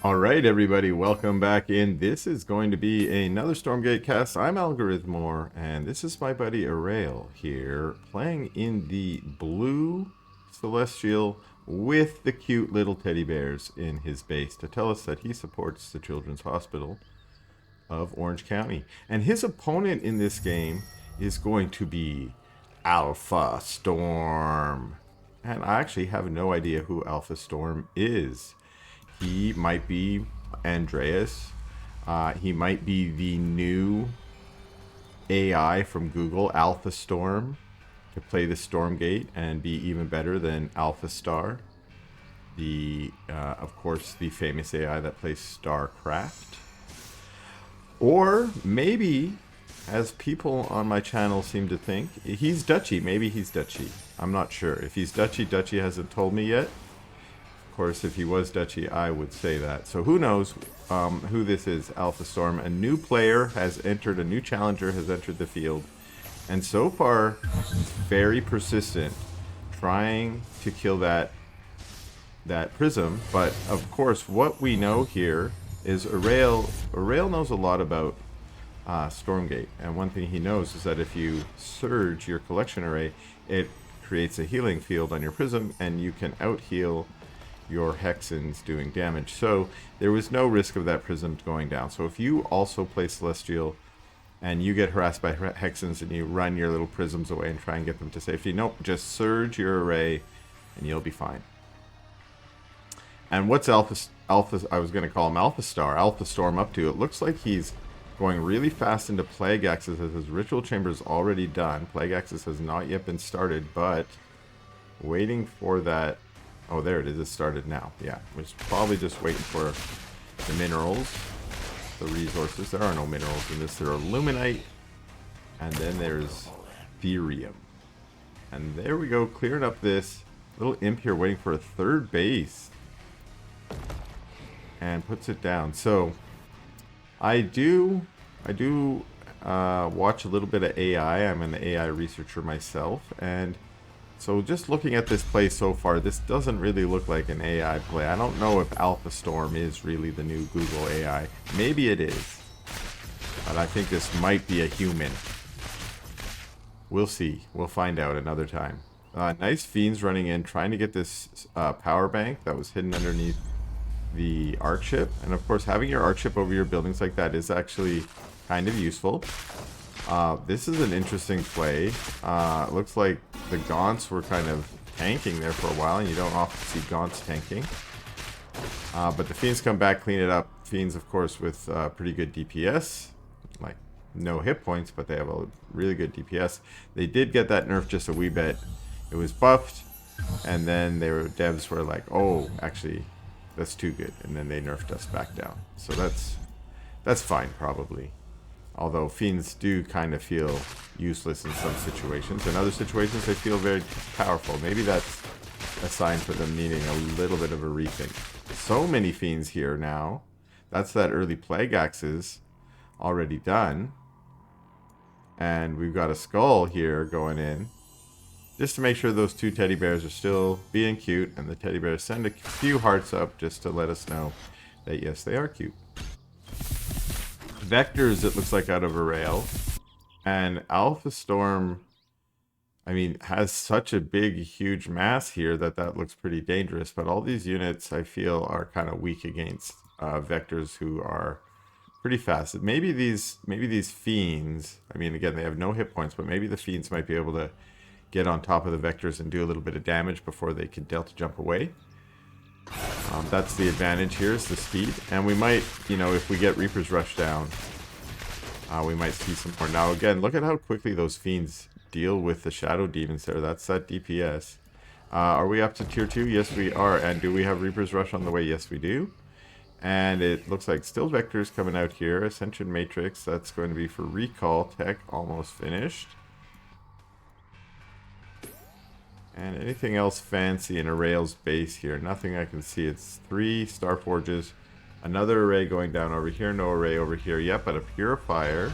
All right, everybody, welcome back in. This is going to be another Stormgate cast. I'm Algorithmore, and this is my buddy Aureil here, playing in the blue Celestial with the cute little teddy bears in his base to tell us that he supports the Children's Hospital of Orange County. And his opponent in this game is going to be Alpha Storm. And I actually have no idea who Alpha Storm is. He might be Andreas. He might be the new AI from Google, Alpha Storm, to play the Stormgate and be even better than Alpha Star. Of course, the famous AI that plays StarCraft. Or maybe, as people on my channel seem to think, he's Dutchy. Maybe he's Dutchy. I'm not sure. If he's Dutchy, Dutchy hasn't told me yet. Of course, if he was Dutchy, I would say that. So who knows who this is, Alpha Storm. A new player has entered, a new challenger has entered the field. And so far, very persistent, trying to kill that prism. But of course, what we know here is Aureil knows a lot about Stormgate. And one thing he knows is that if you surge your collection array, it creates a healing field on your prism, and you can out-heal your Hexens doing damage. So there was no risk of that prism going down. So if you also play Celestial and you get harassed by Hexens and you run your little prisms away and try and get them to safety, nope, just surge your array and you'll be fine. And what's Alpha, I was going to call him Alpha Storm up to? It looks like he's going really fast into Plague Axis as his Ritual Chamber is already done. Plague Axis has not yet been started, but waiting for that. Oh, there it is. It started now. Yeah, we're probably just waiting for the minerals, the resources. There are no minerals in this. There are Luminite, and then there's Therium. And there we go, clearing up this little imp here, waiting for a third base. And puts it down. So, I do watch a little bit of AI. I'm an AI researcher myself, and so just looking at this play so far, this doesn't really look like an AI play. I don't know if Alpha Storm is really the new Google AI. Maybe it is. But I think this might be a human. We'll see. We'll find out another time. Nice Fiends running in, trying to get this power bank that was hidden underneath the arc ship. And of course, having your arc ship over your buildings like that is actually kind of useful. This is an interesting play. It looks like the Gaunts were kind of tanking there for a while, and you don't often see Gaunts tanking. But the Fiends come back, clean it up. Fiends, of course, with pretty good DPS. Like, no hit points, but they have a really good DPS. They did get that nerf just a wee bit. It was buffed, and then devs were like, oh, actually, that's too good. And then they nerfed us back down. So that's fine, probably. Although Fiends do kind of feel useless in some situations. In other situations, they feel very powerful. Maybe that's a sign for them needing a little bit of a rethink. So many Fiends here now. That's that early Plague Axes already done. And we've got a Skull here going in. Just to make sure those two teddy bears are still being cute. And the teddy bears send a few hearts up just to let us know that yes, they are cute. Vectors, it looks like, out of Aureil. And Alpha Storm, I mean, has such a big, huge mass here that looks pretty dangerous. But all these units, I feel, are kind of weak against Vectors who are pretty fast. Maybe these Fiends, I mean, again, they have no hit points, but maybe the Fiends might be able to get on top of the Vectors and do a little bit of damage before they can Delta Jump away. That's the advantage here, is the speed. And we might, if we get Reaper's Rush down, we might see some more. Now, again, look at how quickly those Fiends deal with the Shadow Demons there. That's that DPS. Are we up to tier 2? Yes, we are. And do we have Reaper's Rush on the way? Yes, we do. And it looks like still Vectors coming out here. Ascension Matrix, that's going to be for Recall Tech, almost finished. And anything else fancy in Aureil's base here? Nothing I can see. It's 3 Star Forges. Another array going down over here. No array over here yet, but a Purifier.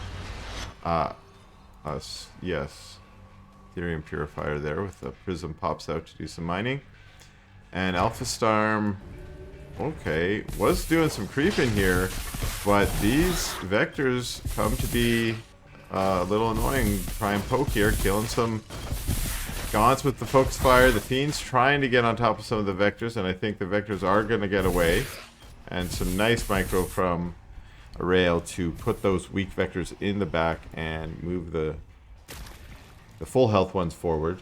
Yes. Therium Purifier there with the prism pops out to do some mining. And Alpha Storm Okay, was doing some creeping here, but these vectors come to be a little annoying. Try and poke here, killing some Gaunts with the focus fire. The Fiend's trying to get on top of some of the vectors, and I think the vectors are going to get away. And some nice micro from Aureil to put those weak vectors in the back and move the full health ones forward.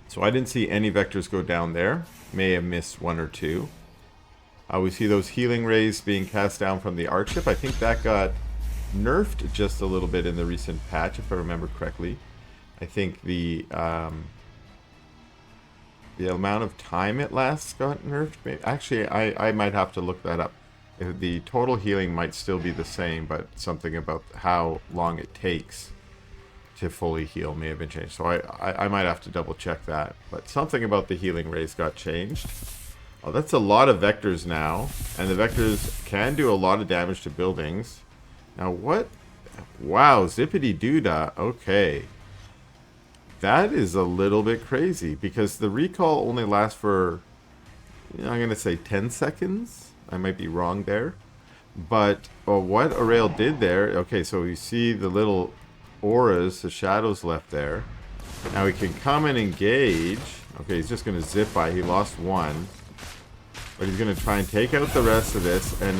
So I didn't see any vectors go down there. May have missed one or two. We see those healing rays being cast down from the arc ship. I think that got nerfed just a little bit in the recent patch, if I remember correctly. I think the amount of time it lasts got nerfed. Actually, I might have to look that up. The total healing might still be the same, but something about how long it takes to fully heal may have been changed. So I might have to double check that. But something about the healing rays got changed. Oh, that's a lot of vectors now. And the vectors can do a lot of damage to buildings. Now what? Wow, zippity doodah. Okay. That is a little bit crazy. Because the recall only lasts for, I'm going to say 10 seconds. I might be wrong there. But what Aureil did there, okay, so you see the little auras, the shadows left there. Now he can come and engage. Okay, he's just going to zip by. He lost one. But he's going to try and take out the rest of this. And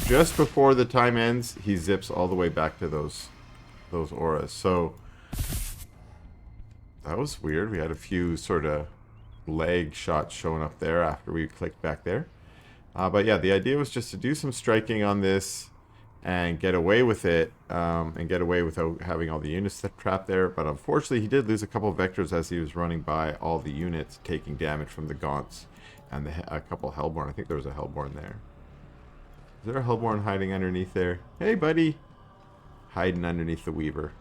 just before the time ends, he zips all the way back to those auras. So that was weird. We had a few sort of lag shots showing up there after we clicked back there. But yeah, the idea was just to do some striking on this and get away with it, and get away without having all the units that trapped there. But unfortunately, he did lose a couple of vectors as he was running by all the units, taking damage from the Gaunts and a couple of Hellborn. I think there was a Hellborn there. Is there a Hellborn hiding underneath there? Hey, buddy! Hiding underneath the Weaver.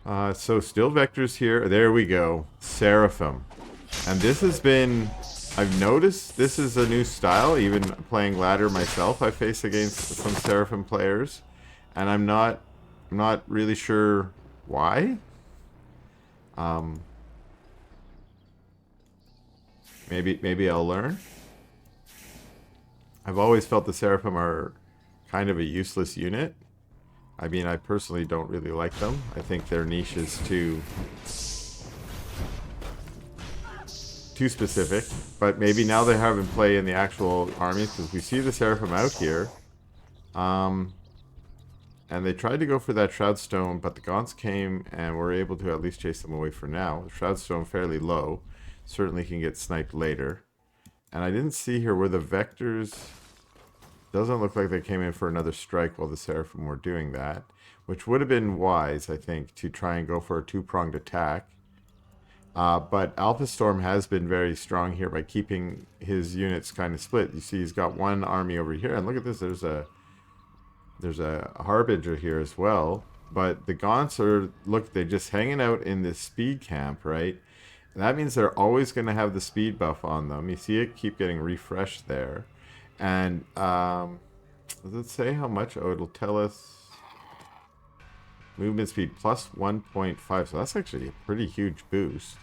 So still vectors here. There we go. Seraphim. And this has been... I've noticed this is a new style. Even playing ladder myself, I face against some Seraphim players, and I'm not really sure why. Maybe I'll learn. I've always felt the Seraphim are kind of a useless unit. I mean, I personally don't really like them. I think their niche is too specific, but maybe now they have in play in the actual armies, because we see the Seraphim out here, and they tried to go for that Shroudstone, but the Gaunts came and were able to at least chase them away for now. The Shroudstone fairly low, certainly can get sniped later. And I didn't see here where the vectors, doesn't look like they came in for another strike while the Seraphim were doing that, which would have been wise, I think, to try and go for a two-pronged attack. But Alpha Storm has been very strong here by keeping his units kind of split. You see he's got one army over here, and look at this, there's a Harbinger here as well. But the Gaunts are, look, they're just hanging out in this speed camp, right? And that means they're always going to have the speed buff on them. You see it keep getting refreshed there. And does it say how much? Oh, it'll tell us movement speed plus 1.5. So that's actually a pretty huge boost.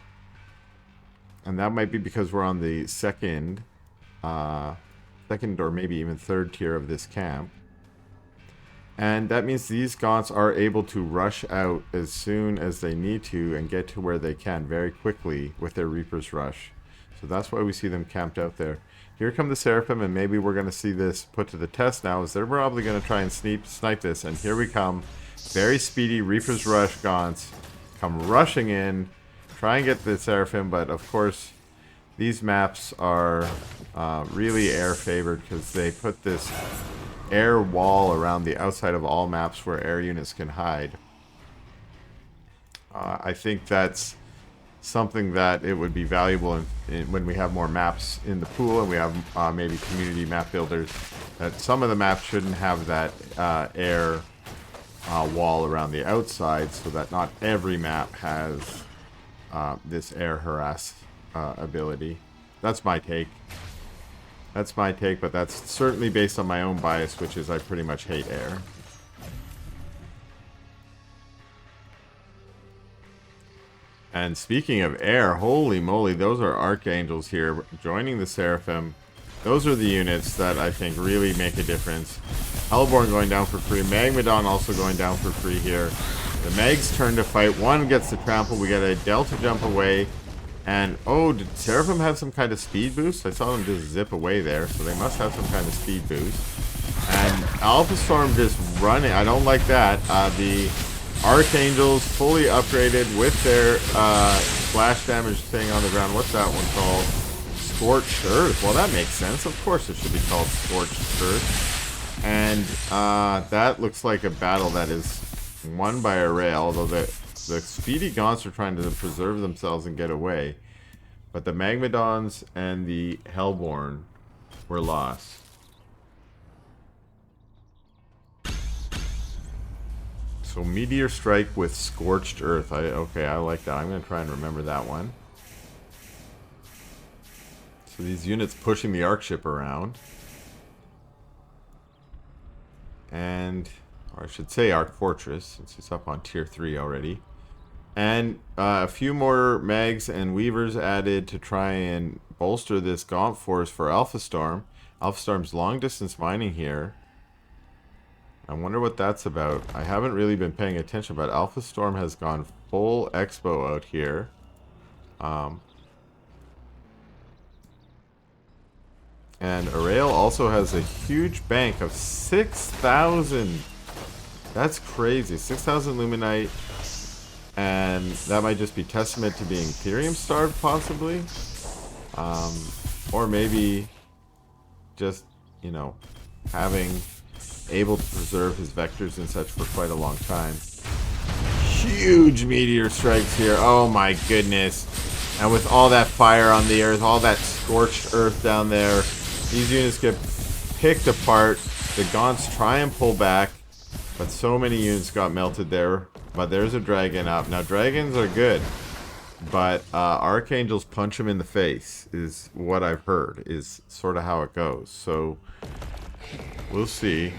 And that might be because we're on the second or maybe even third tier of this camp. And that means these Gaunts are able to rush out as soon as they need to and get to where they can very quickly with their Reaper's Rush. So that's why we see them camped out there. Here come the Seraphim, and maybe we're going to see this put to the test now, as they're probably going to try and snipe this. And here we come. Very speedy Reaper's Rush Gaunts come rushing in, try and get the Seraphim, but of course these maps are really air favored because they put this air wall around the outside of all maps where air units can hide. I think that's something that it would be valuable when we have more maps in the pool and we have maybe community map builders, that some of the maps shouldn't have that air wall around the outside, so that not every map has this air harass ability. That's my take. That's my take, but that's certainly based on my own bias, which is I pretty much hate air. And speaking of air, holy moly, those are Archangels here joining the Seraphim. Those are the units that I think really make a difference. Hellborn going down for free. Magmadon also going down for free here. The Mag's turn to fight. One gets the trample. We get a Delta jump away. And, oh, did Seraphim have some kind of speed boost? I saw them just zip away there, so they must have some kind of speed boost. And Alpha Storm just running. I don't like that. The Archangels fully upgraded with their splash damage thing on the ground. What's that one called? Scorched Earth. Well, that makes sense. Of course it should be called Scorched Earth. And that looks like a battle that is won by Aureil, although the speedy Gaunts are trying to preserve themselves and get away. But the Magmadons and the Hellborn were lost. So Meteor Strike with Scorched Earth. Okay, I like that. I'm going to try and remember that one. So these units pushing the Arc Ship around. And, or I should say Arc Fortress, since it's up on tier 3 already. And a few more Mags and Weavers added to try and bolster this Gaunt force for Alpha Storm. Alpha Storm's long distance mining here. I wonder what that's about. I haven't really been paying attention, but Alpha Storm has gone full Expo out here. And Aureil also has a huge bank of 6,000. That's crazy. 6,000 Luminite. And that might just be testament to being Ethereum starved, possibly. Or maybe just, you know, having able to preserve his vectors and such for quite a long time. Huge meteor strikes here. Oh my goodness. And with all that fire on the earth, all that scorched earth down there, these units get picked apart. The Gaunts try and pull back, but so many units got melted there. But there's a dragon up. Now dragons are good, but Archangels punch him in the face is what I've heard, is sort of how it goes. So we'll see.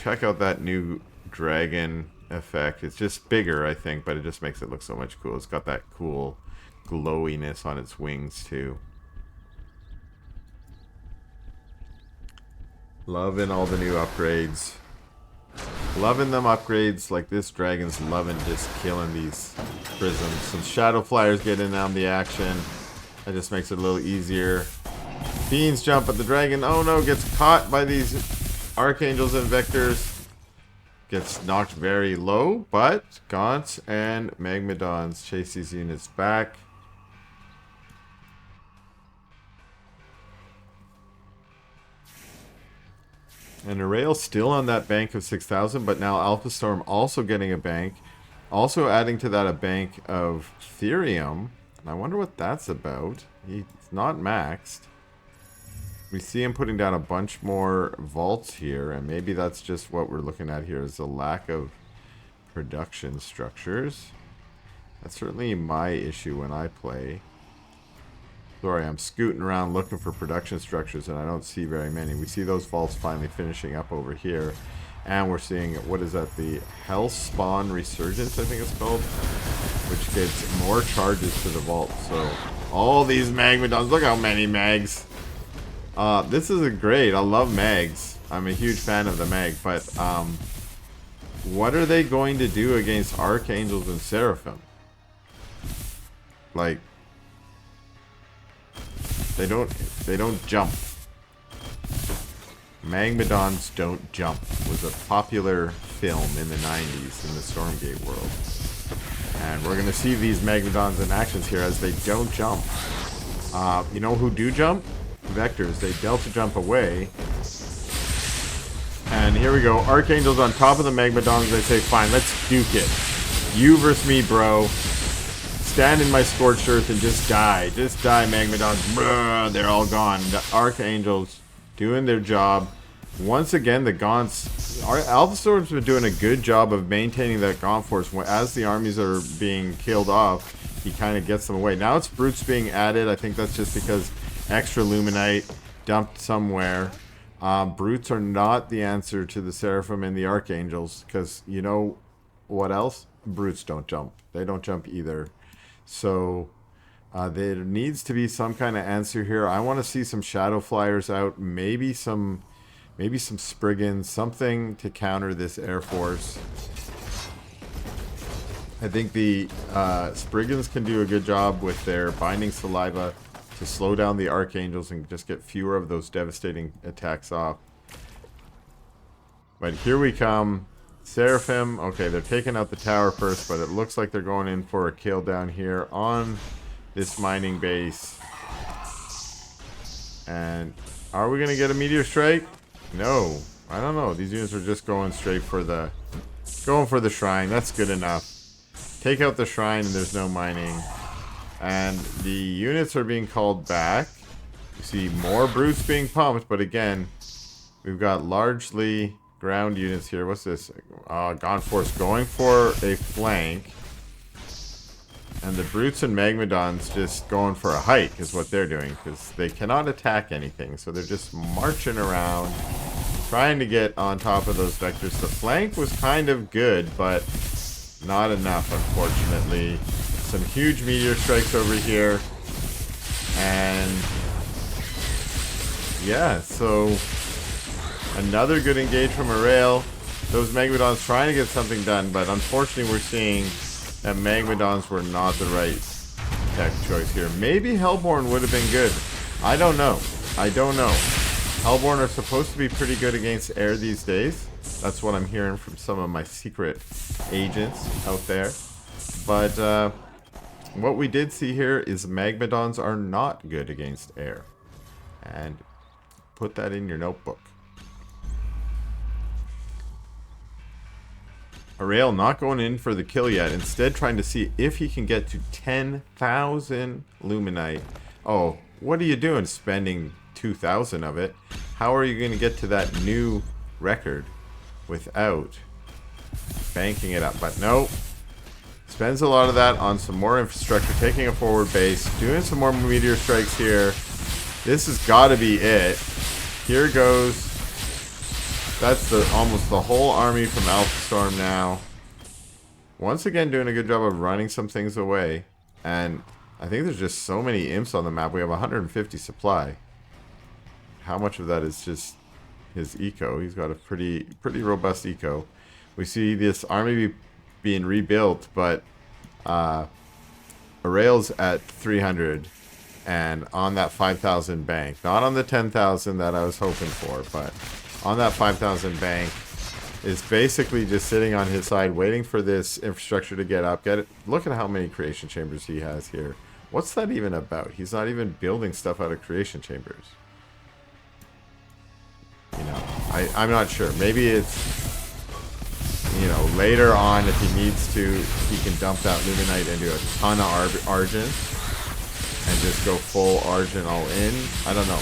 Check out that new dragon effect. It's just bigger, I think, but it just makes it look so much cool. It's got that cool glowiness on its wings too. Loving all the new upgrades. Loving them upgrades like this. Dragon's loving just killing these prisms. Some Shadow Flyers get in on the action. That just makes it a little easier. Fiends jump at the dragon. Oh no, gets caught by these Archangels and Vectors. Gets knocked very low, but Gaunts and Magmadons chase these units back. And Aureil's still on that bank of 6,000, but now Alpha Storm also getting a bank. Also adding to that a bank of Therium. And I wonder what that's about. He's not maxed. We see him putting down a bunch more vaults here, and maybe that's just what we're looking at here is a lack of production structures. That's certainly my issue when I play. Sorry, I'm scooting around looking for production structures and I don't see very many. We see those vaults finally finishing up over here. And we're seeing, what is that, the Hellspawn Resurgence, I think it's called, which gives more charges to the vault. So all these Magmadons, look how many Mags. This is a great, I love Mags. I'm a huge fan of the Mag, but what are they going to do against Archangels and Seraphim? Like, they don't jump. Magmadons Don't Jump was a popular film in the 90s in the Stormgate world. And we're going to see these Magmadons in actions here as they don't jump. You know who do jump? Vectors. They delta jump away. And here we go. Archangels on top of the Magmadons. They say, fine, let's duke it. You versus me, bro. Stand in my scorched earth and just die. Just die, Magmadons. Bruh, they're all gone. The Archangels doing their job. Once again, the Gaunts... Alpha Storm's been doing a good job of maintaining that Gaunt force. As the armies are being killed off, he kind of gets them away. Now it's Brutes being added. I think that's just because extra Luminite dumped somewhere. Brutes are not the answer to the Seraphim and the Archangels. Because you know what else? Brutes don't jump. They don't jump either. So there needs to be some kind of answer here. I want to see some Shadow Flyers out, maybe some Spriggans, something to counter this Air Force. I think the Spriggans can do a good job with their Binding Saliva to slow down the Archangels and just get fewer of those devastating attacks off. But here we come. Seraphim. Okay, they're taking out the tower first, but it looks like they're going in for a kill down here on this mining base. And are we going to get a meteor strike? No. I don't know. These units are just going straight for the shrine. That's good enough. Take out the shrine and there's no mining. And the units are being called back. You see more brutes being pumped, but again, we've got largely ground units here. What's this? Gaunt Force going for a flank. And the brutes and Magmadons just going for a hike is what they're doing, because they cannot attack anything. So they're just marching around, trying to get on top of those vectors. The flank was kind of good, but not enough, unfortunately. Some huge meteor strikes over here. And yeah, so another good engage from Aureil. Those Magmadons trying to get something done, but unfortunately we're seeing that Magmadons were not the right tech choice here. Maybe Hellborn would have been good. I don't know. Hellborn are supposed to be pretty good against air these days. That's what I'm hearing from some of my secret agents out there. But what we did see here is Magmadons are not good against air. And put that in your notebook. Aureil not going in for the kill yet. Instead trying to see if he can get to 10,000 Luminite. Oh, what are you doing spending 2,000 of it? How are you going to get to that new record without banking it up? But no. Spends a lot of that on some more infrastructure, taking a forward base, doing some more meteor strikes here. This has got to be it. Here goes. That's almost the whole army from Alpha Storm now. Once again, doing a good job of running some things away. And I think there's just so many imps on the map. We have 150 supply. How much of that is just his eco? He's got a pretty robust eco. We see this army being rebuilt, but Aureil's at 300 and on that 5,000 bank. Not on the 10,000 that I was hoping for, but on that 5,000 bank is basically just sitting on his side waiting for this infrastructure to get up. Look at how many creation chambers he has here. What's that even about? He's not even building stuff out of creation chambers. You know, I'm not sure. Maybe it's, you know, later on if he needs to, he can dump that Luminite into a ton of Argent and just go full Argent all in. I don't know.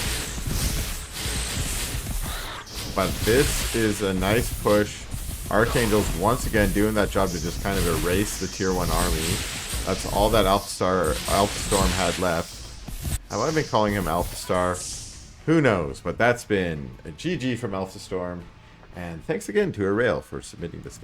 But this is a nice push. Archangels once again doing that job to just kind of erase the tier 1 army. That's all that Alpha Storm had left. Have I been calling him Alpha Star? Who knows? But that's been a GG from Alpha Storm. And thanks again to Aureil for submitting this game.